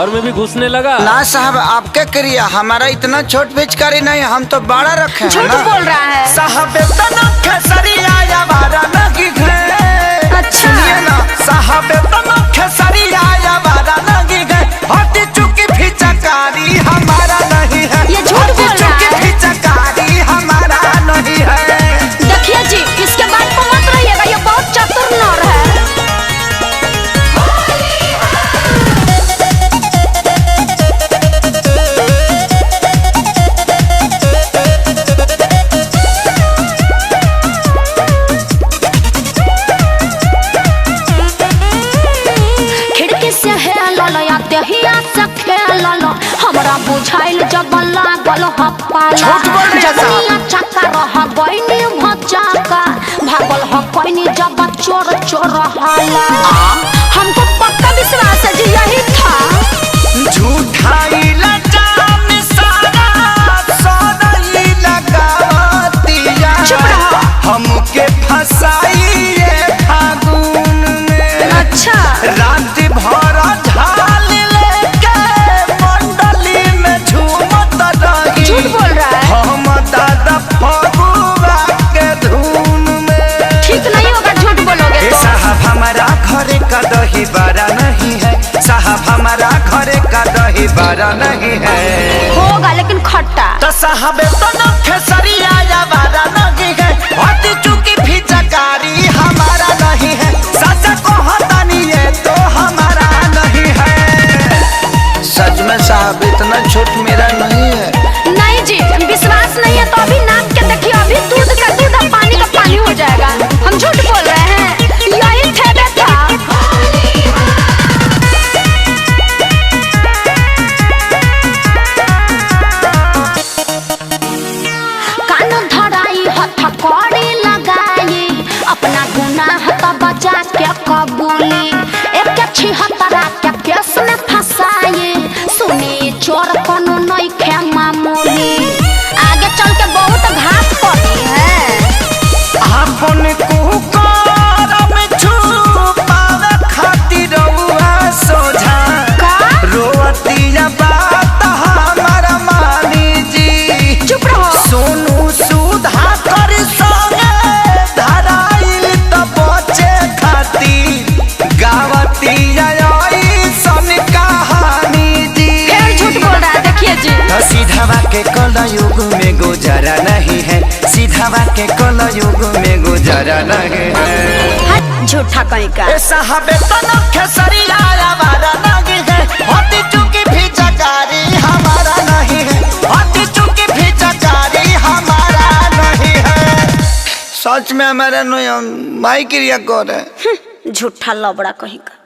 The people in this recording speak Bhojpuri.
घर में भी घुसने लगा। ना साहब, आपके करिए, हमारा इतना छोट पिचकारी नहीं, हम तो बड़ा रखे हैं। झूठ बोल रहा है साहब तना खेसरिया या बारा लगी गए। अच्छा सुनिए ना साहब, तना खेसरिया या बारा लगी गए। हटी चुकी फिचकारी हमारा नहीं है। ये झूठ बोल रहा है। फिचकारी हमारा नहीं है। देखिए जी, इसके बाद को मत रहिएगा, ये बहुत चतुर नर है। हमरा बुझाइल जब लागल हपाला, जबनिया चक्का रह गइनी भचाका, भागल ह कोइनी जब चोर चोर हाला। हमको पक्का विश्वास है जी यही था। झूठाई लजाम सारा सोनली लगातिया, हमके फसाई ये फागुन में। अच्छा रात भर ढाल लेके मंडली में झूमत रही। झूठ बोल रहा है। हम दादा फगुआ के धुन में। ठीक नहीं होगा झूठ बोलोगे तो। साहब हमारा घरे का दही बड़ा नहीं है। साहब हमारा घरे का दही बड़ा नहीं है। होगा लेकिन खट्टा। तो साहब तो खेसरिया या बड़ा नहीं है। हटी चुकी फिचकारी हमारा नहीं है। सच कहता नहीं है तो हमारा नहीं है। सच में साहब इतना छोट मेरा नहीं है। नहीं जी, विश्वास नहीं है तो अभी नाप के देखिए, अभी दूध का दूध और पानी का पानी हो जाएगा। हम झूठ बोल रहे हैं, यही ठेका था। कान धराई हथकड़ी लगाई, अपना गुनाह तो बचा के कबूली। एक छिहत्तरा के केस में फंसाई, सुनी चोर कोनो नहीं खे मामूली। आगे चल के बहुत घात पड़ी है। आपन कुकर में छुपावे खातिर रउआ सोझा का? रोतिया बात हमारा मानी जी। चुप रहो। सोनू सुधा कर संगे धराइल त बचे खातिर गावतिया ऐसन कहानी जी। फिर झूठ बोल रहा है, देखिए जी। तो सीधावा के कलयुग में गुजारा नहीं है। सीधावा के कलयुग में गुजारा नहीं है। हट झूठा कहीं का। साहब तो खेसरिया हमारा नहीं है। हटी चुकी फिचकारी हमारा नहीं है। हटी चुकी फिचकारी हमारा नहीं है। सच में हमारा नहीं, माई क्रिया कर है। झूठा लबड़ा कहीं का।